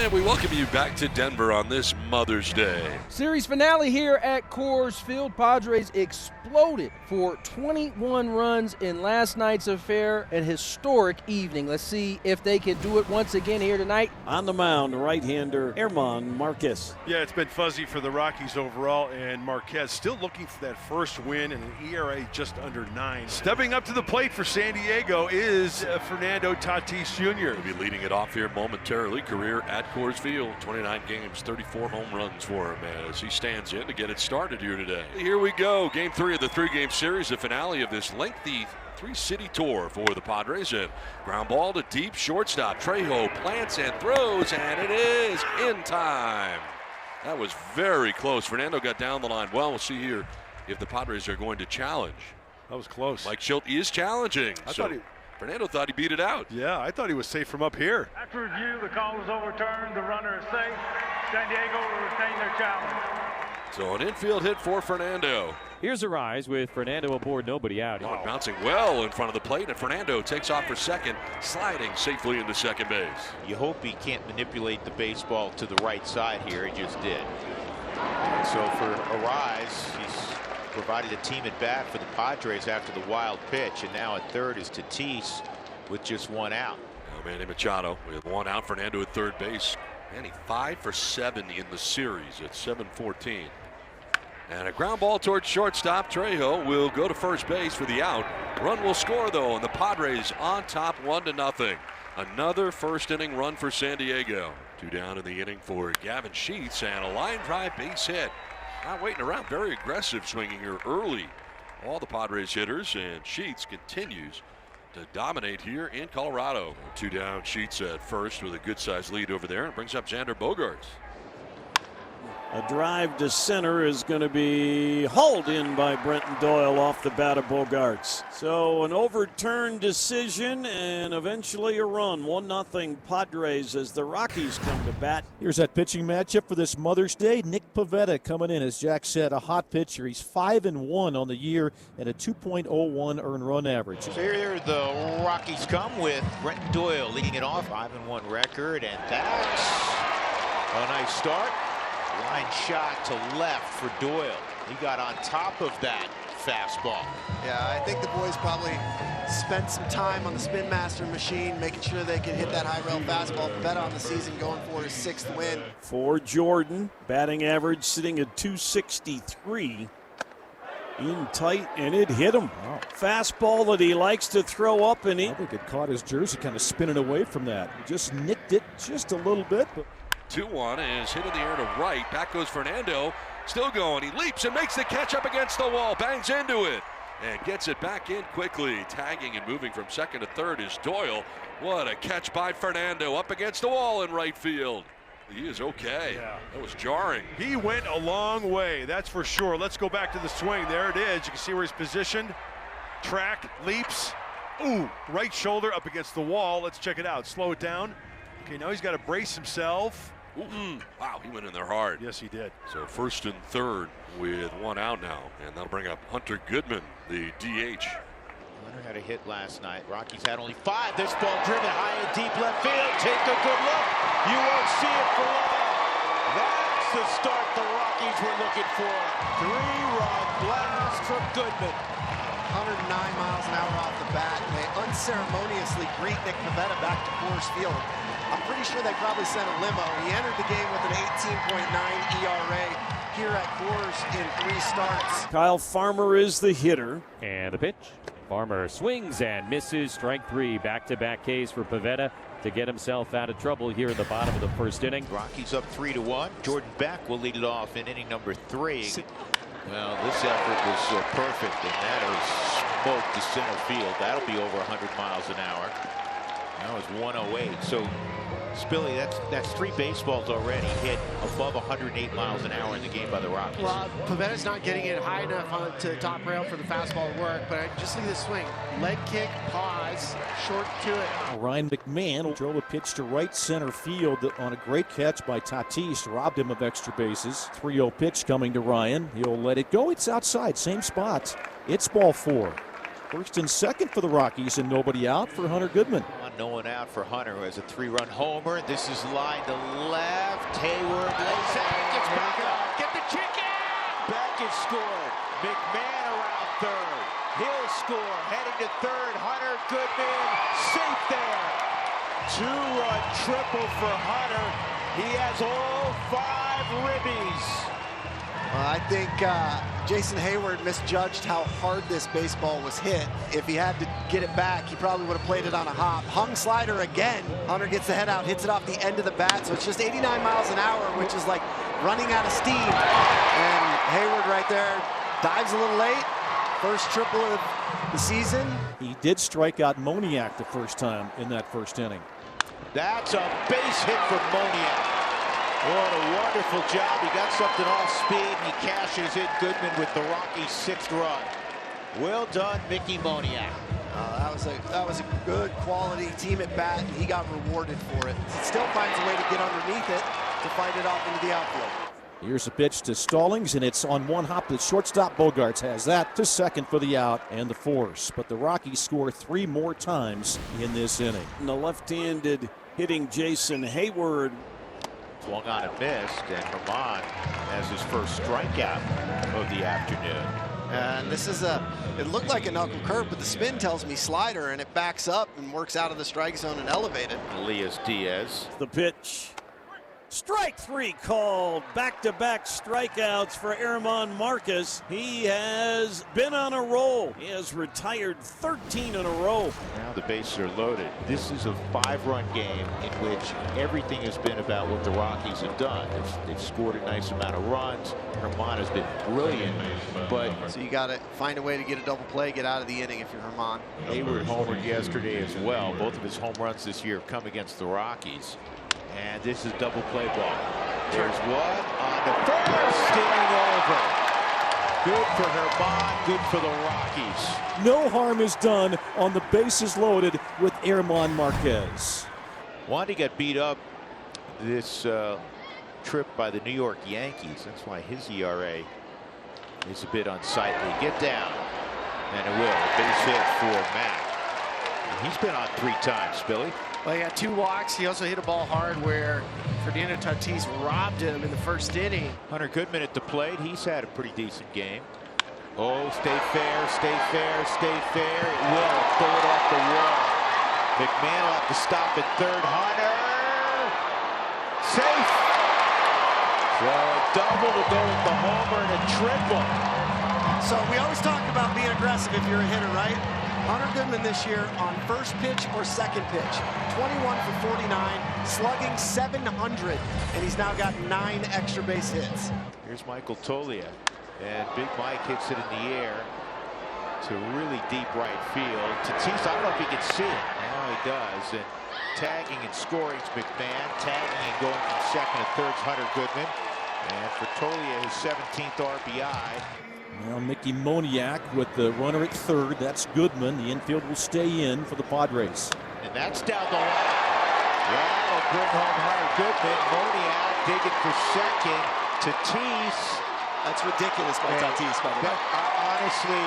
And we welcome you back to Denver on this Mother's Day. Series finale here at Coors Field. Padres exploded for 21 runs in last night's affair. An historic evening. Let's see if they can do it once again here tonight. On the mound, right-hander Herman Marquez. Yeah, it's been fuzzy for the Rockies overall, and Marquez still looking for that first win and an ERA just under 9. Stepping up to the plate for San Diego is Fernando Tatis Jr. He'll be leading it off here momentarily. Career at Coors Field, 29 games, 34 home runs for him as he stands in to get it started here today. Here we go, game 3 of the 3-game series, the finale of this lengthy 3-city tour for the Padres. And ground ball to deep shortstop. Trejo plants and throws, and it is in time. That was very close. Fernando got down the line well. We'll see here if the Padres are going to challenge. That was close. Mike Schilt is challenging. Fernando thought he beat it out. Yeah, I thought he was safe from up here. After review, the call is overturned. The runner is safe. San Diego will retain their challenge. So an infield hit for Fernando. Here's a rise with Fernando aboard, nobody out. Oh, bouncing well in front of the plate, and Fernando takes off for second, sliding safely into second base. You hope he can't manipulate the baseball to the right side here. He just did. And so for a rise, he's provided a team at bat for the Padres after the wild pitch, and now at third is Tatis with just one out. Now Manny Machado with one out. Fernando at third base. Manny 5 for 7 in the series at 7-14. And a ground ball towards shortstop. Trejo will go to first base for the out. Run will score though, and the Padres on top 1-0. Another first inning run for San Diego. 2 down in the inning for Gavin Sheets, and a line drive base hit. Not waiting around, very aggressive swinging here early. All the Padres hitters, and Sheets continues to dominate here in Colorado. 2 down, Sheets at first with a good-sized lead over there, and brings up Xander Bogaerts. A drive to center is going to be hauled in by Brenton Doyle off the bat of Bogaerts. So an overturned decision and eventually a run. 1-0 Padres as the Rockies come to bat. Here's that pitching matchup for this Mother's Day. Nick Pivetta coming in, as Jack said, a hot pitcher. He's 5-1 on the year and a 2.01 earned run average. So here the Rockies come with Brenton Doyle leading it off. 5-1 record, and that's a nice start. Line shot to left for Doyle. He got on top of that fastball. Yeah, I think the boys probably spent some time on the Spin Master machine, making sure they could hit that high rail fastball. Bet on the season, going for his 6th win. For Jordan, batting average sitting at 263. In tight, and it hit him. Wow. Fastball that he likes to throw up, and I think it caught his jersey kind of spinning away from that. He just nicked it just a little bit. But 2-1 is hit in the air to right. Back goes Fernando. Still going. He leaps and makes the catch up against the wall. Bangs into it and gets it back in quickly. Tagging and moving from second to third is Doyle. What a catch by Fernando up against the wall in right field. He is okay. Yeah. That was jarring. He went a long way, that's for sure. Let's go back to the swing. There it is. You can see where he's positioned. Track, leaps. Ooh, right shoulder up against the wall. Let's check it out. Slow it down. Okay, now he's got to brace himself. Wow, he went in there hard. Yes, he did. So first and third with one out now, and that'll bring up Hunter Goodman, the DH. Hunter had a hit last night. Rockies had only 5. This ball driven high and deep left field. Take a good look. You won't see it for long. That's the start the Rockies were looking for. 3-run blast from Goodman. 109 miles an hour off the bat, and they unceremoniously greet Nick Pivetta back to Coors Field. I'm pretty sure they probably sent a limo. He entered the game with an 18.9 ERA here at Coors in 3 starts. Kyle Farmer is the hitter. And the pitch. Farmer swings and misses. Strike 3. Back-to-back Ks for Pivetta to get himself out of trouble here in the bottom of the first inning. Rockies up 3-1. Jordan Beck will lead it off in inning number 3. Well, this effort was perfect, and that is smoked to center field. That'll be over 100 miles an hour. That was 108. So, Spilly, that's 3 baseballs already hit above 108 miles an hour in the game by the Rockies. Well, Pivetta's not getting it high enough to the top rail for the fastball to work, but just look at this swing. Leg kick, pause, short to it. Ryan McMahon drove a pitch to right center field on a great catch by Tatis, robbed him of extra bases. 3-0 pitch coming to Ryan. He'll let it go. It's outside, same spots. It's ball 4. First and second for the Rockies, and nobody out for Hunter Goodman. On no one out for Hunter, who has a 3-run homer. This is line to left. Hayward lays out, gets back up. Get the chicken! Back is scored. McMahon around third. He'll score. Heading to third. Hunter Goodman safe there. 2-run triple for Hunter. He has all 5 ribbies. I think Jason Hayward misjudged how hard this baseball was hit. If he had to get it back, he probably would have played it on a hop. Hung slider again. Hunter gets the head out, hits it off the end of the bat, so it's just 89 miles an hour, which is like running out of steam. And Hayward right there dives a little late. First triple of the season. He did strike out Moniak the first time in that first inning. That's a base hit for Moniak. What a wonderful job. He got something off speed, and he cashes in Goodman with the Rockies' 6th run. Well done, Mickey Moniak. That was a good quality team at bat, and he got rewarded for it. He still finds a way to get underneath it to fight it off into the outfield. Here's a pitch to Stallings, and it's on one hop. The shortstop Bogarts has that to second for the out and the force. But the Rockies score 3 more times in this inning. And the left-handed hitting Jason Hayward. Swung on and missed, and Herman has his first strikeout of the afternoon. And this is it looked like a knuckle curve, but the spin tells me slider, and it backs up and works out of the strike zone and elevated. Elias Diaz. The pitch. Strike 3 called. Back-to-back strikeouts for Herman Marquez. He has been on a roll. He has retired 13 in a row. Now the bases are loaded. This is a 5-run game in which everything has been about what the Rockies have done. They've scored a nice amount of runs. Herman has been brilliant, but So you got to find a way to get a double play, get out of the inning if you're Herman. Hayward homered yesterday as well. Both of his home runs this year have come against the Rockies. And this is double play ball. There's one on the first, inning over. Good for Herman, good for the Rockies. No harm is done on the bases loaded with Herman Marquez. Wandy got beat up this trip by the New York Yankees. That's why his ERA is a bit unsightly. Get down. And it will. A base hit for Matt. He's been on 3 times, Billy. Well, he got 2 walks. He also hit a ball hard where Fernando Tatis robbed him in the first inning. Hunter Goodman at the plate. He's had a pretty decent game. Oh, stay fair, stay fair, stay fair. It will. Throw it off the wall. McMahon will have to stop at third. Hunter. Safe. So a double to go with the homer and a triple. So we always talk about being aggressive if you're a hitter, right? Hunter Goodman this year on first pitch or second pitch, 21 for 49, slugging 700, and he's now got 9 extra base hits. Here's Michael Tolia, and Big Mike hits it in the air to really deep right field. Tatis, I don't know if he can see it. Now he does, and tagging and scoring is McMahon. Tagging and going from second to third is Hunter Goodman, and for Tolia, his 17th RBI. Now Mickey Moniak with the runner at third. That's Goodman. The infield will stay in for the Padres. And that's down the line. That'll bring home Hunter Goodman. Moniak digging for second. Tatis. That's ridiculous by Tatis, by the way. Honestly,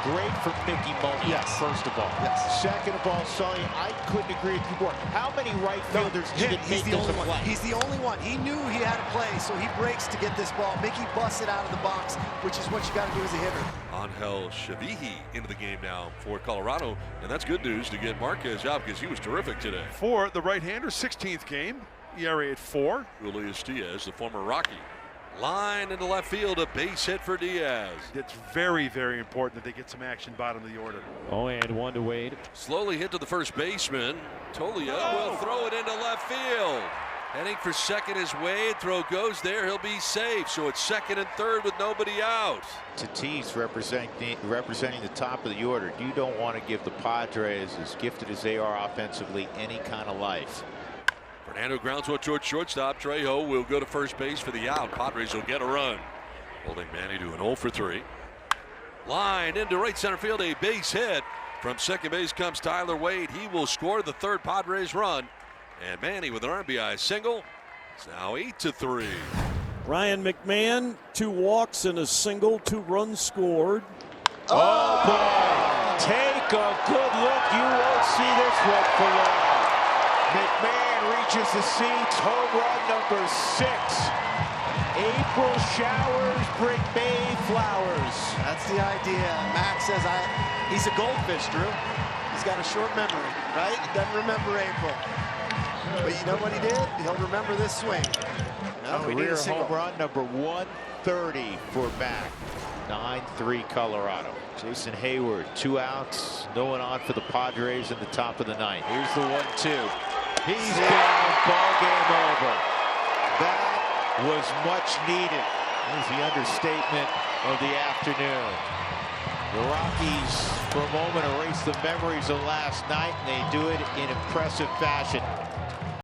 great for Mickey Moniak, Yes. first of all. Yes. Second of all, Sully, I couldn't agree with you more. How many right fielders even He's make the this only a one. play? He's the only one. He knew he had to play, so he breaks to get this ball. Mickey busts it out of the box, which is what you got to do as a hitter. Angel Shavihi into the game now for Colorado, and that's good news to get Marquez out because he was terrific today. For the right-hander, 16th game, ERA at 4. Elias Diaz, the former Rocky. Line into left field, a base hit for Diaz. It's very, very important that they get some action bottom of the order. Oh, and 1 to Wade. Slowly hit to the first baseman. Tolia will throw it into left field. Heading for second is Wade. Throw goes there. He'll be safe. So it's second and third with nobody out. Tatis representing the top of the order. You don't want to give the Padres, as gifted as they are offensively, any kind of life. Fernando grounds one towards shortstop. Trejo will go to first base for the out. Padres will get a run. Holding Manny to an 0 for 3. Line into right center field, a base hit. From second base comes Tyler Wade. He will score the third Padres run. And Manny with an RBI single. It's now 8-3. Ryan McMahon, 2 walks and a single, 2 runs scored. Oh boy! Take take a good look. You won't see this one for long. McMahon reaches the seats. Home run number 6. April showers bring May flowers. That's the idea. Max says he's a goldfish, Drew. He's got a short memory, right? He doesn't remember April. But you know what he did? He'll remember this swing. No, we need Career a single. home run number 130 for Mac. 9-3 Colorado. Jason Hayward, 2 outs. No one on for the Padres in the top of the 9th. Here's the 1-2. He's down. Ball game over. That was much needed. That is the understatement of the afternoon. The Rockies, for a moment, erase the memories of last night, and they do it in impressive fashion.